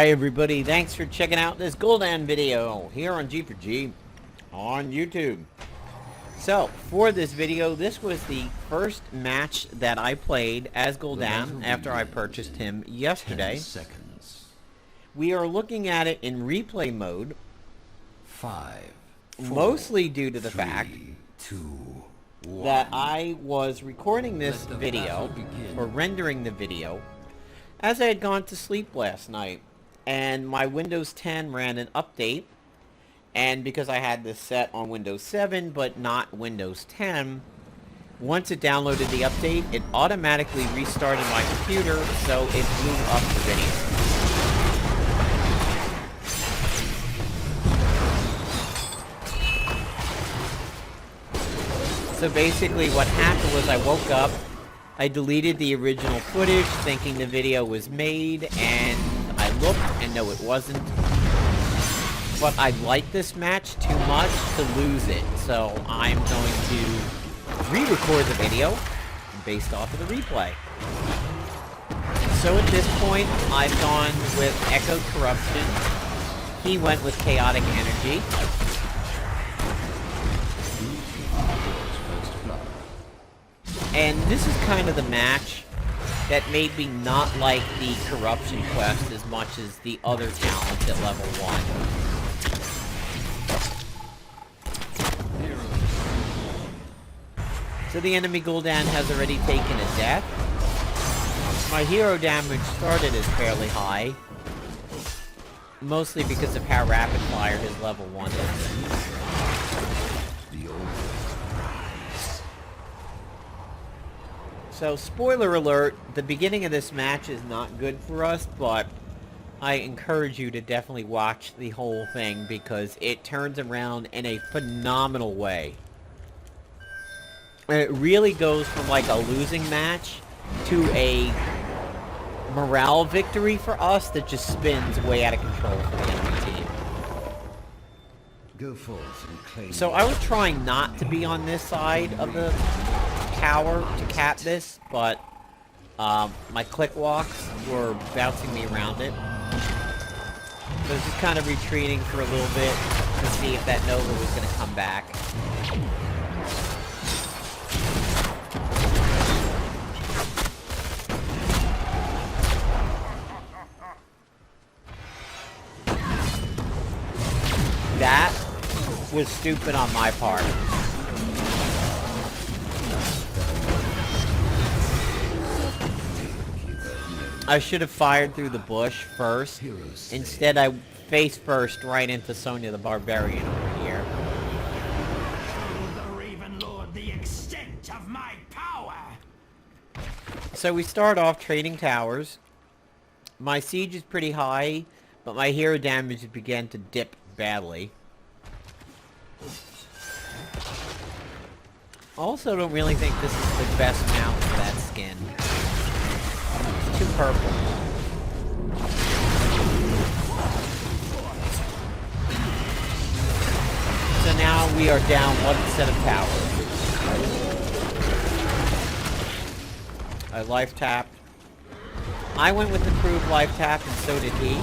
Hi everybody, thanks for checking out this Gul'dan video here on G4G on YouTube. So, for this video, this was the first match that I played as Gul'dan after I purchased him yesterday. 10 seconds. We are looking at it in replay mode, 5, 4, mostly due to the 3, fact 2, 1. that I was recording this Let the video, battle begin. or rendering the video, as I had gone to sleep last night. And my Windows 10 ran an update, and because I had this set on Windows 7 but not Windows 10, once it downloaded the update, it automatically restarted my computer, so it blew up the video. So basically what happened was I woke up, I deleted the original footage thinking the video was made, and I looked and no, it wasn't. But I like this match too much to lose it, so I'm going to re-record the video based off of the replay. So at this point, I've gone with Echo Corruption. He went with Chaotic Energy. And this is kind of the match that made me not like the Corruption quest as much as the other talents at level 1. So the enemy Gul'dan has already taken a death. My hero damage started as fairly high, mostly because of how rapid fire his level 1 is. So, spoiler alert, the beginning of this match is not good for us, but I encourage you to definitely watch the whole thing because it turns around in a phenomenal way. And it really goes from like a losing match to a morale victory for us that just spins way out of control for the enemy team. Go forth and claim. So I was trying not to be on this side of the tower to cap this, but my click walks were bouncing me around it. So I was just kind of retreating for a little bit to see if that Nova was going to come back. That was stupid on my part. I should have fired through the bush first. Instead, I face first right into Sonya the Barbarian over here. The Raven Lord, the extent of my power. So we start off trading towers. My siege is pretty high, but my hero damage began to dip badly. Also, don't really think this is the best mount for that skin. It's too purple. So now we are down one set of towers. I life tapped. I went with the crew of life tap, and so did he.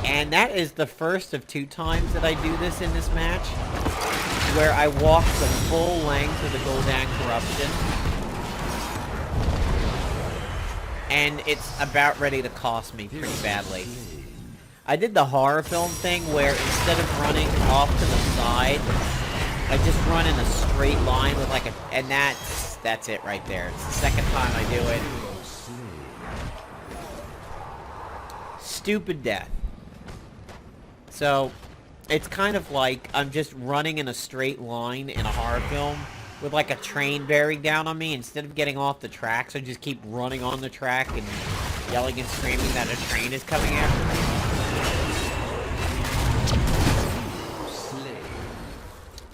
And that is the first of 2 times that I do this in this match, where I walk the full length of the Gul'dan Corruption. And it's about ready to cost me pretty badly. I did the horror film thing where instead of running off to the side, I just run in a straight line with like a... And that's it right there. It's the second time I do it. Stupid death. So, it's kind of like I'm just running in a straight line in a horror film with like a train bearing down on me. Instead of getting off the tracks, I just keep running on the track and yelling and screaming that a train is coming after me.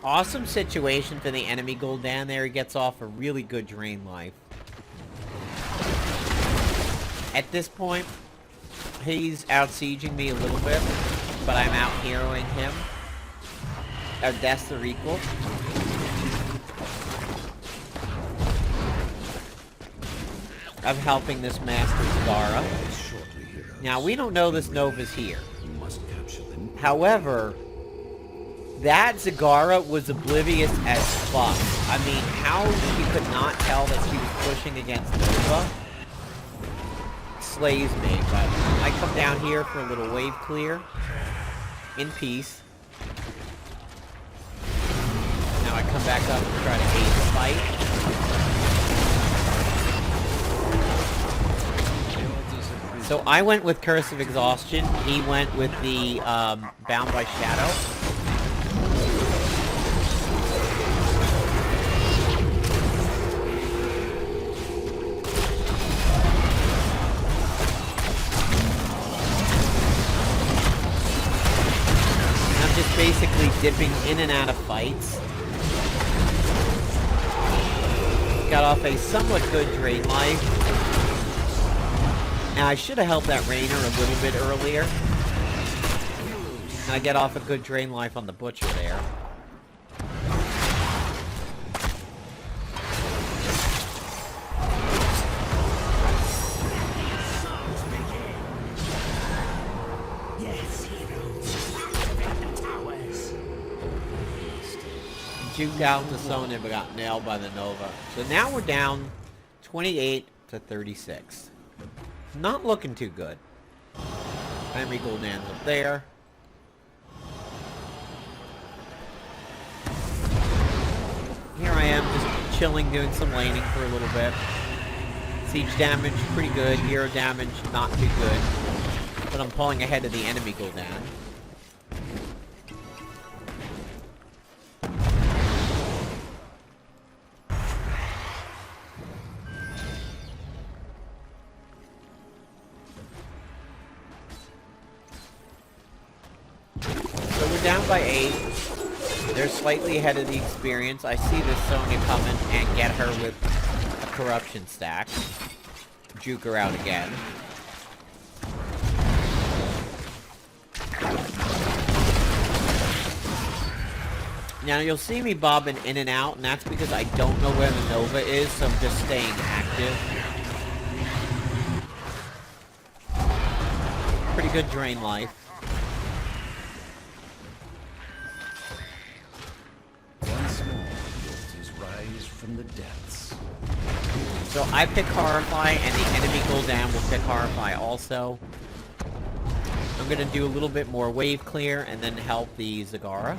Awesome situation for the enemy Gul'dan there. He gets off a really good drain life. At this point, He's out-sieging me a little bit, but I'm out-heroing him. Our deaths are equal. I'm helping this Master Zagara. Now, we don't know this Nova's here. However, that Zagara was oblivious as fuck. I mean, how he could not tell that he was pushing against Nova slays me, but I come down here for a little wave clear in peace. Now I come back up and try to aid the fight. So I went with Curse of Exhaustion. He went with the Bound by Shadow. Basically dipping in and out of fights. Got off a somewhat good drain life. Now I should have helped that Rainer a little bit earlier. And I get off a good drain life on the Butcher there. Juked out the Sona but got nailed by the Nova. So now we're down 28 to 36. Not looking too good. Gul'dan's up there. Here I am just chilling, doing some laning for a little bit. Siege damage, pretty good. Hero damage, not too good. But I'm pulling ahead of the enemy Gul'dan. Down by 8. They're slightly ahead of the experience. I see this Sonya coming and get her with a corruption stack. Juke her out again. Now you'll see me bobbing in and out, and that's because I don't know where the Nova is, so I'm just staying active. Pretty good drain life. From the depths. So I pick Horrify, and the enemy Gul'dan will pick Horrify also. I'm going to do a little bit more wave clear, and then help the Zagara.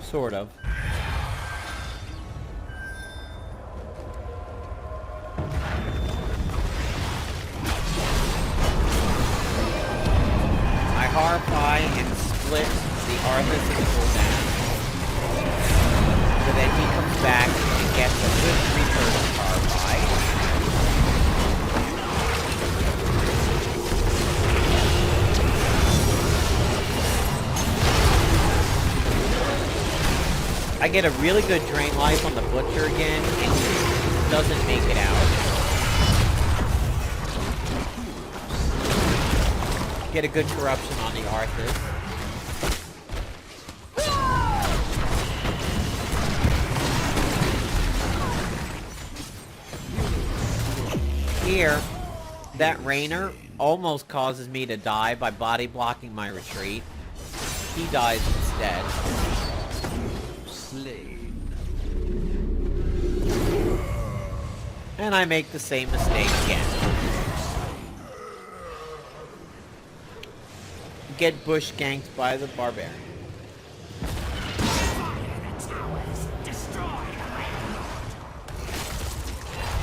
Sort of. Horrify and split the Arthas and the Gul'dan. So then he comes back and gets a good return of Horrify. I get a really good drain life on the Butcher again, and he doesn't make it out. Get a good corruption on the Arthas. Here, that Rainer almost causes me to die by body blocking my retreat. He dies instead. Slain. And I make the same mistake again. Get bush ganked by the barbarian.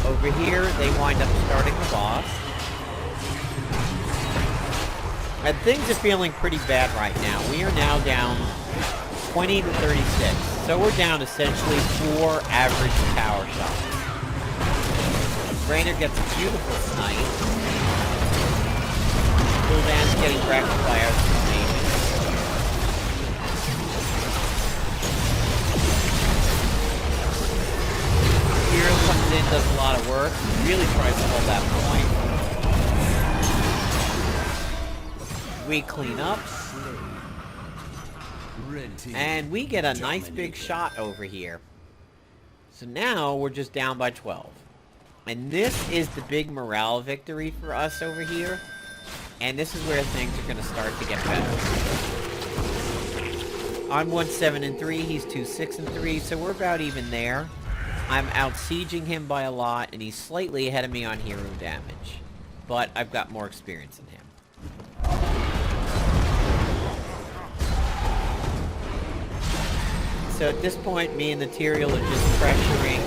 Over here, they wind up starting the boss. And things are feeling pretty bad right now. We are now down 20 to 36. So we're down essentially 4 average tower shots. Rainer gets a beautiful snipe. Gul'dan's getting wrecked by our formation. we clean up, Red team. and we get a nice big Dominated. shot over here. So now we're just down by 12. And this is the big morale victory for us over here. And this is where things are going to start to get better. I'm 1-7-3, he's 2-6-3, so we're about even there. I'm out-sieging him by a lot, and he's slightly ahead of me on hero damage. But I've got more experience than him. So at this point, me and the Tyrael are just pressuring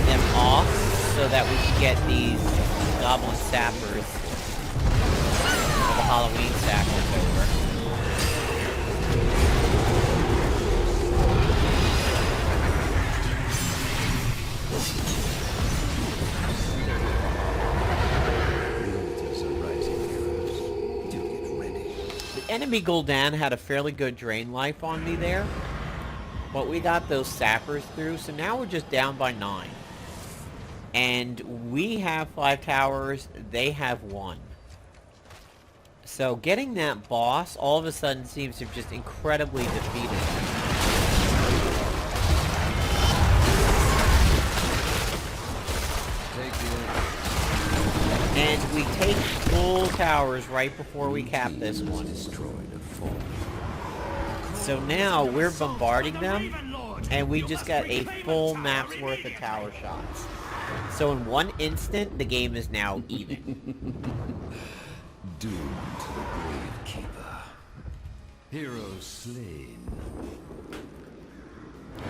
them off so that we can get these goblin sappers, or the Halloween sappers, over. The altars are rising, heroes. Do get ready. The enemy Gul'dan had a fairly good drain life on me there, but we got those sappers through, so now we're just down by 9. And we have 5 towers, they have 1. So getting that boss all of a sudden seems to have just incredibly defeated him. Take the altar. And we take full towers right before we cap this one. Destroyed a fort. So now we're bombarding them, and we just got a full map's worth of tower shots. So in one instant, the game is now even. Doomed to the grave keeper. Heroes slain.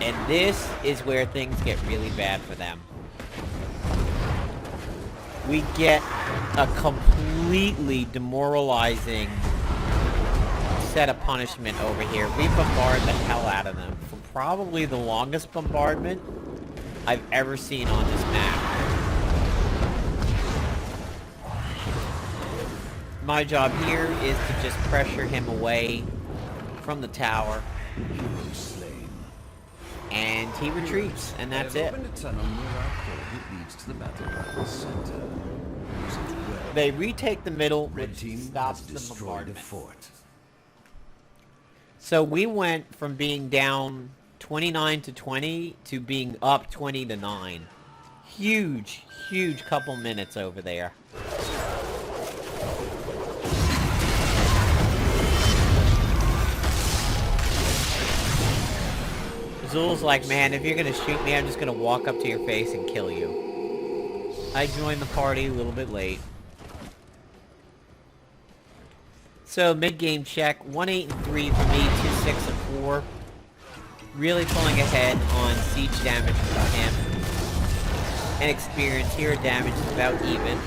And this is where things get really bad for them. We get a completely demoralizing set of punishment over here. We bombard the hell out of them for probably the longest bombardment I've ever seen on this map. My job here is to just pressure him away from the tower, Heroes slain. and he retreats, and that's I've it. opened a tunnel near our fort that leads to the battleground center. Use it well. They retake the middle, Red which team stops has the destroyed a bombardment. fort. So we went from being down 29-20 to being up 20-9. Huge, huge couple minutes over there. Zul's like, man, if you're gonna shoot me, I'm just gonna walk up to your face and kill you. I joined the party a little bit late. So, mid-game check, 1-8-3 for me, 2-6-4. Really pulling ahead on siege damage for him. And experience, hero damage is about even.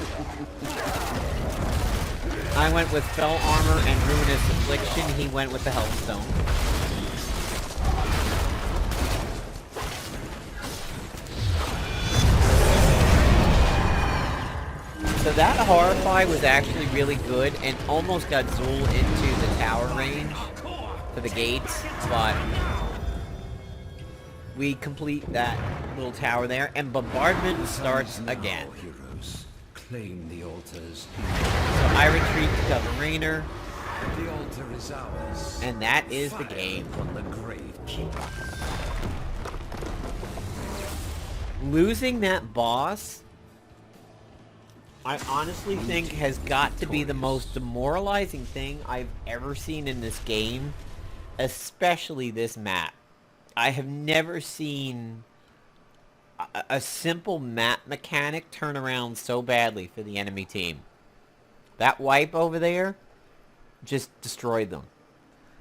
I went with Fell Armor and Ruinous Affliction, he went with the Healthstone. So that Horrify was actually really good and almost got Zul into the tower range for the gates, but we complete that little tower there, and bombardment starts Now, again. heroes, claim the altars. So I retreat to cover Rainer, The altar is ours. and that is the Fire game. upon the grave keeper. Losing that boss, I honestly think has got to be the most demoralizing thing I've ever seen in this game, especially this map. I have never seen a simple map mechanic turn around so badly for the enemy team. That wipe over there just destroyed them.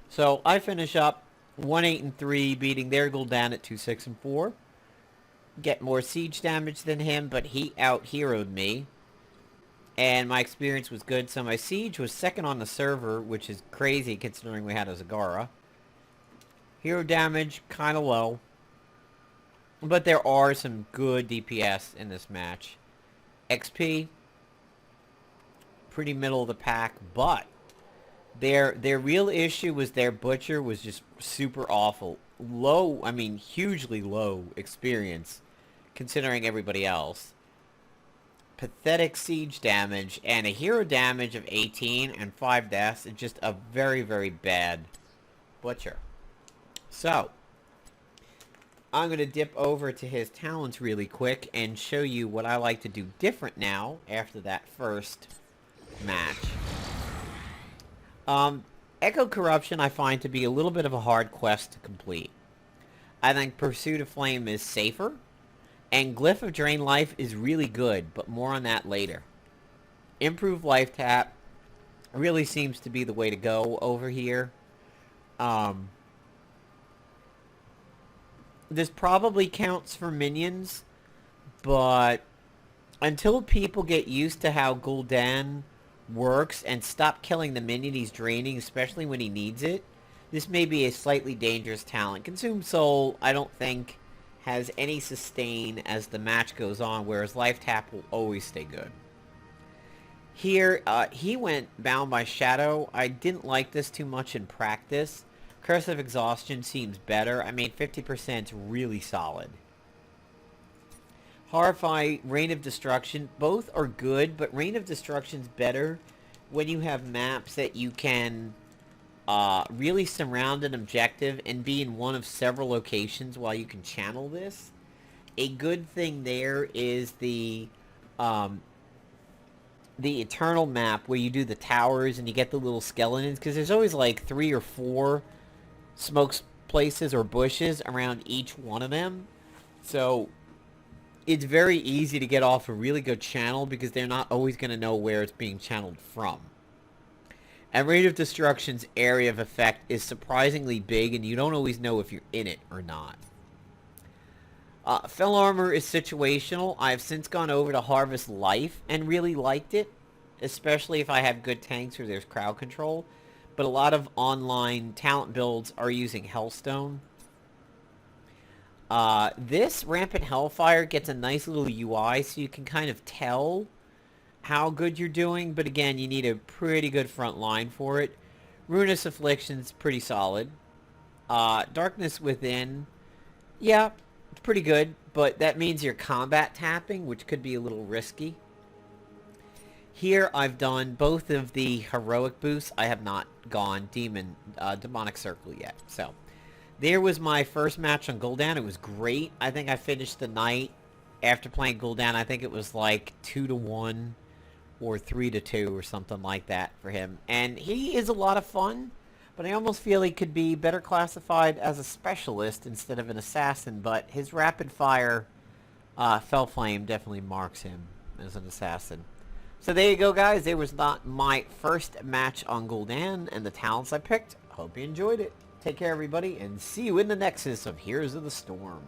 So I finish up 1-8-3, beating their Gul'dan at 2-6-4. Get more siege damage than him, but he out-heroed me. And my experience was good, so my siege was second on the server, which is crazy considering we had a Zagara. Hero damage, kind of low. But there are some good DPS in this match. XP, pretty middle of the pack, but their real issue was their butcher was just super awful. Low, I mean hugely low experience, considering everybody else. pathetic siege damage and a hero damage of 18 and 5 deaths. It's just a very, very bad butcher. So, I'm going to dip over to his talents really quick and show you what I like to do different now after that first match. Echo Corruption I find to be a little bit of a hard quest to complete. I think Pursuit of Flame is safer, and Glyph of Drain Life is really good, but more on that later. Improved Life Tap really seems to be the way to go over here. This probably counts for minions, but until people get used to how Gul'dan works and stop killing the minion he's draining, especially when he needs it, this may be a slightly dangerous talent. Consume Soul, I don't think, has any sustain as the match goes on, whereas Life Tap will always stay good. Here, he went Bound by Shadow. I didn't like this too much in practice. Curse of Exhaustion seems better. I mean, 50% is really solid. Horrify, Reign of Destruction, both are good, but Reign of Destruction's better when you have maps that you can really surround an objective and be in one of several locations while you can channel this. A good thing there is the Eternal map where you do the towers and you get the little skeletons, because there's always like 3 or 4 smoke places or bushes around each one of them. So it's very easy to get off a really good channel because they're not always going to know where it's being channeled from. And Reign of Destruction's area of effect is surprisingly big, and you don't always know if you're in it or not. Fell Armor is situational. I've since gone over to Harvest Life and really liked it, especially if I have good tanks or there's crowd control. But a lot of online talent builds are using Hellstone. This Rampant Hellfire gets a nice little UI, so you can kind of tell how good you're doing, but again, you need a pretty good front line for it. Ruinous Affliction's pretty solid. Darkness Within, yeah, it's pretty good, but that means you're combat tapping, which could be a little risky. Here, I've done both of the heroic boosts. I have not gone Demonic Circle yet, so there was my first match on Gul'dan. It was great. I think I finished the night after playing Gul'dan. I think it was like 2-1 or 3-2 or something like that for him. And he is a lot of fun, but I almost feel he could be better classified as a specialist instead of an assassin. But his rapid fire Fell Flame definitely marks him as an assassin. So there you go, guys. There was not my first match on Gul'dan and the talents I picked. Hope you enjoyed it. Take care, everybody, and see you in the Nexus of Heroes of the Storm.